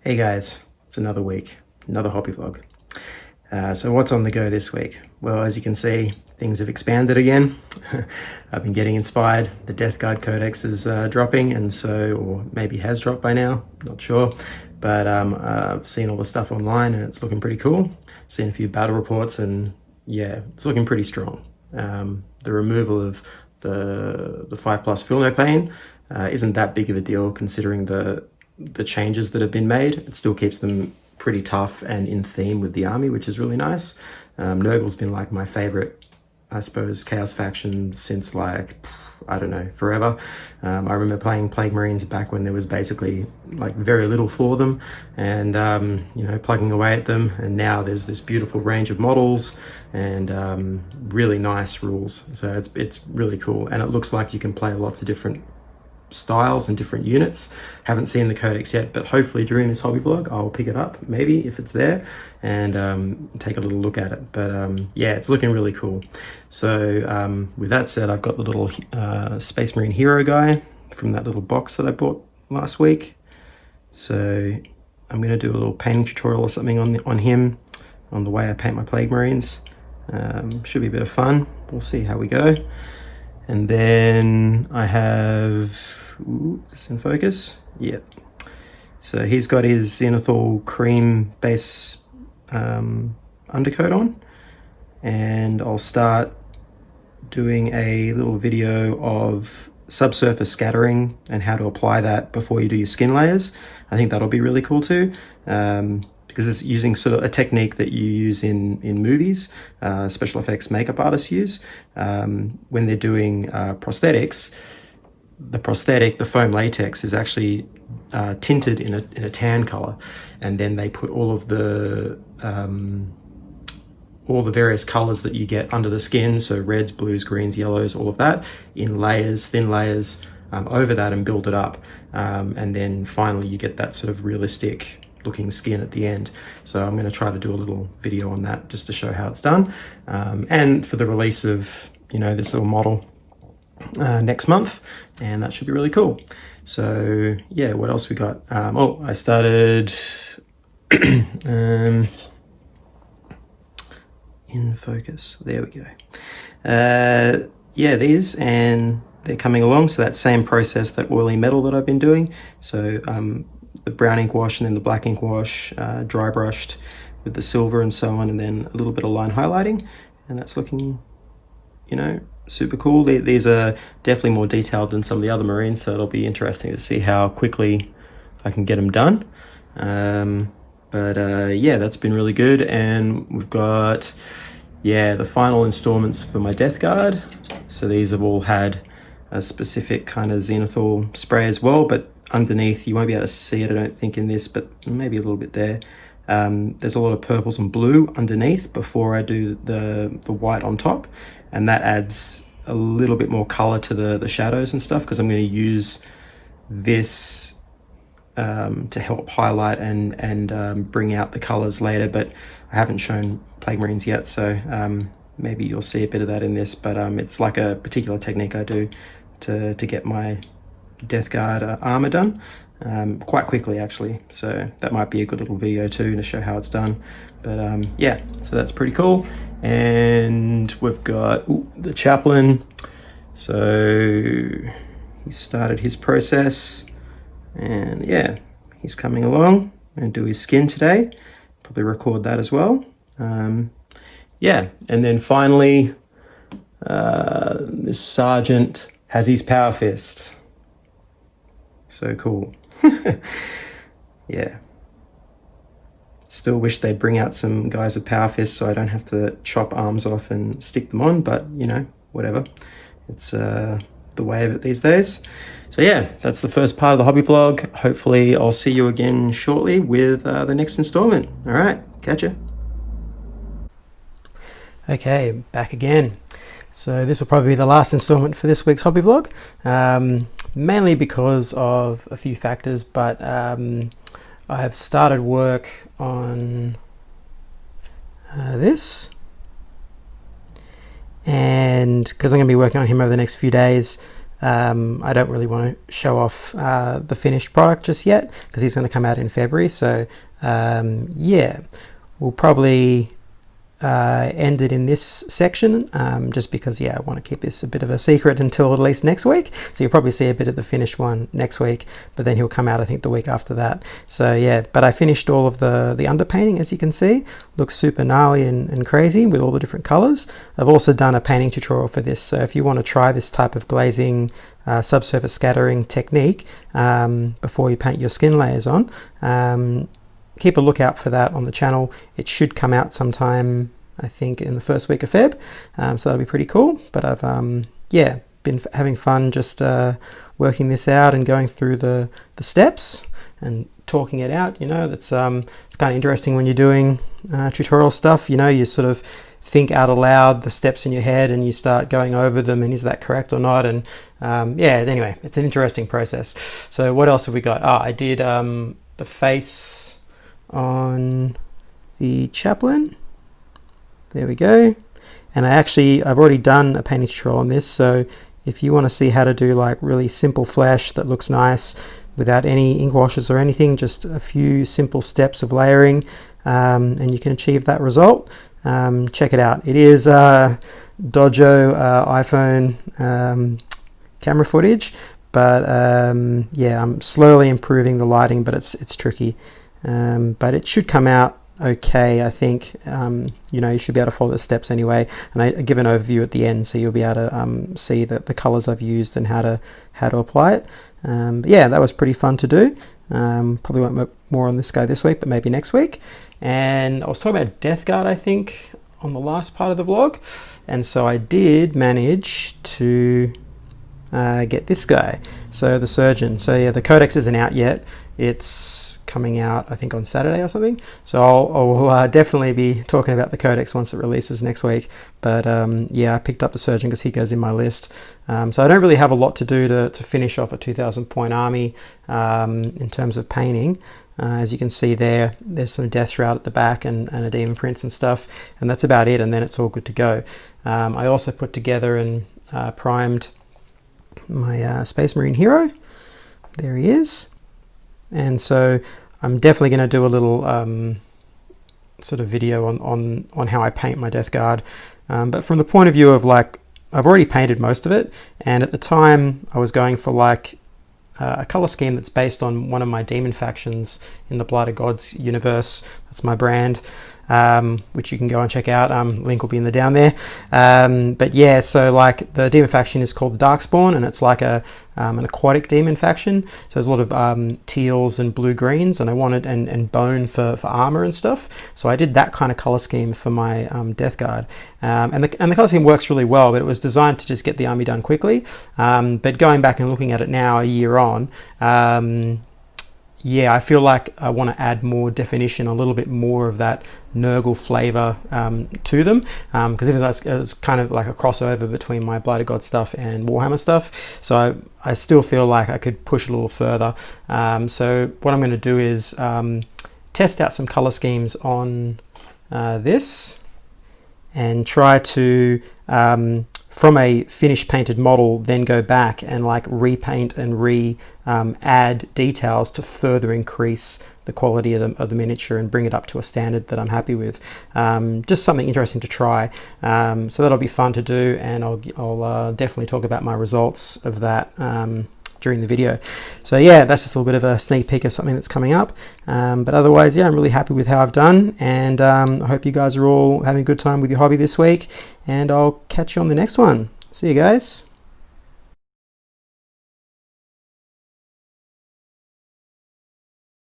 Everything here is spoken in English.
Hey guys, it's another week, another hobby vlog. So what's on the go this week? Well, as you can see, things have expanded again. I've been getting inspired. The Death Guard Codex is dropping, and so, or maybe has dropped by now, not sure. But I've seen all the stuff online and it's looking pretty cool. Seen a few battle reports and yeah, it's looking pretty strong. The removal of the 5+ fill no pain isn't that big of a deal considering the changes that have been made. It still keeps them pretty tough and in theme with the army, which is really nice. Nurgle's been like my favorite, I suppose, Chaos faction since like, I don't know, forever. I remember playing Plague Marines back when there was basically like very little for them and, you know, plugging away at them. And now there's this beautiful range of models and really nice rules. So it's really cool. And it looks like you can play lots of different styles and different units. Haven't seen the codex yet, but hopefully during this hobby vlog I'll pick it up, maybe if it's there, and take a little look at it. But yeah, it's looking really cool. So with that said, I've got the little Space Marine hero guy from that little box that I bought last week. So I'm going to do a little painting tutorial or something on him, on the way I paint my Plague Marines. Should be a bit of fun. We'll see how we go. And then I have, is this in focus? Yep. So he's got his Zenithal cream base undercoat on, and I'll start doing a little video of subsurface scattering and how to apply that before you do your skin layers. I think that'll be really cool too. Because it's using sort of a technique that you use in movies, special effects makeup artists use when they're doing prosthetics. The foam latex is actually tinted in a tan color, and then they put all the various colors that you get under the skin, so reds, blues, greens, yellows, all of that, in layers, thin layers over that, and build it up, and then finally you get that sort of realistic looking skin at the end. So I'm going to try to do a little video on that just to show how it's done, and for the release of, you know, this little model next month, and that should be really cool. So yeah, what else we got? Oh, I started in focus, there we go. Yeah, these, and they're coming along. So that same process, that oily metal that I've been doing. So the brown ink wash and then the black ink wash, dry brushed with the silver and so on, and then a little bit of line highlighting, and that's looking, you know, super cool. These are definitely more detailed than some of the other Marines, so it'll be interesting to see how quickly I can get them done. Yeah, that's been really good. And we've got, yeah, the final installments for my Death Guard. So these have all had a specific kind of Zenithal spray as well, but underneath, you won't be able to see it, I don't think, in this, but maybe a little bit there. There's a lot of purples and blue underneath before I do the white on top, and that adds a little bit more color to the shadows and stuff, because I'm going to use this to help highlight and bring out the colors later. But I haven't shown Plague Marines yet, so maybe you'll see a bit of that in this. But it's like a particular technique I do to get my Death Guard armor done quite quickly, actually. So that might be a good little video too to show how it's done. But yeah, so that's pretty cool. And we've got the Chaplain. So he started his process, and yeah, he's coming along. I'm gonna do his skin today, probably record that as well. Yeah, and then finally this sergeant has his power fist. So cool. Yeah. Still wish they'd bring out some guys with power fists so I don't have to chop arms off and stick them on, but you know, whatever. It's the way of it these days. So yeah, that's the first part of the hobby vlog. Hopefully I'll see you again shortly with the next installment. All right, catch ya. Okay, back again. So this will probably be the last installment for this week's hobby vlog, mainly because of a few factors, but I've started work on this, and because I'm going to be working on him over the next few days, I don't really want to show off the finished product just yet because he's going to come out in February. So yeah, we'll probably end it in this section just because, yeah, I want to keep this a bit of a secret until at least next week. So you'll probably see a bit of the finished one next week, but then he'll come out I think the week after that. So yeah, but I finished all of the underpainting, as you can see. Looks super gnarly and crazy with all the different colors. I've also done a painting tutorial for this, so if you want to try this type of glazing subsurface scattering technique before you paint your skin layers on, keep a lookout for that on the channel. It should come out sometime, I think, in the first week of Feb, so that'll be pretty cool. But I've yeah, been having fun just working this out and going through the steps and talking it out. You know, that's it's kind of interesting when you're doing tutorial stuff. You know, you sort of think out aloud the steps in your head and you start going over them and is that correct or not, and yeah, anyway, it's an interesting process. So what else have we got? I did the face on the Chaplain. There we go. And I've already done a painting tutorial on this, so if you want to see how to do like really simple flesh that looks nice without any ink washes or anything, just a few simple steps of layering, and you can achieve that result, check it out. It is Dojo iPhone camera footage, but yeah, I'm slowly improving the lighting, but it's tricky. But it should come out okay, I think. You know, you should be able to follow the steps anyway, and I give an overview at the end, so you'll be able to see the colors I've used and how to apply it. But yeah, that was pretty fun to do. Probably won't work more on this guy this week, but maybe next week. And I was talking about Death Guard, I think, on the last part of the vlog, and so I did manage to get this guy, so the Surgeon. So yeah, the Codex isn't out yet. It's coming out I think on Saturday or something, so I'll definitely be talking about the Codex once it releases next week. But yeah, I picked up the Surgeon because he goes in my list. So I don't really have a lot to do to finish off a 2,000 point army in terms of painting. As you can see there's some Death Shroud at the back and a Demon Prince and stuff, and that's about it, and then it's all good to go. I also put together and primed my Space Marine hero. There he is. And so I'm definitely going to do a little sort of video on how I paint my Death Guard, but from the point of view of like, I've already painted most of it, and at the time I was going for like a color scheme that's based on one of my demon factions in the Blighted Gods universe. That's my brand, which you can go and check out. Link will be in the down there. But yeah, so like the demon faction is called Darkspawn, and it's like an aquatic demon faction. So there's a lot of teals and blue greens, and I wanted and bone for armor and stuff. So I did that kind of color scheme for my Death Guard, and the color scheme works really well. But it was designed to just get the army done quickly. But going back and looking at it now, a year on, yeah, I feel like I want to add more definition, a little bit more of that Nurgle flavor to them, because it was kind of like a crossover between my Blighted God stuff and Warhammer stuff. So I still feel like I could push a little further. So what I'm going to do is test out some color schemes on this and try to from a finished painted model then go back and like repaint and add details to further increase the quality of the miniature and bring it up to a standard that I'm happy with. Just something interesting to try. So that'll be fun to do, and I'll definitely talk about my results of that during the video. So yeah, that's just a little bit of a sneak peek of something that's coming up. But otherwise, yeah, I'm really happy with how I've done, and I hope you guys are all having a good time with your hobby this week, and I'll catch you on the next one. See you guys.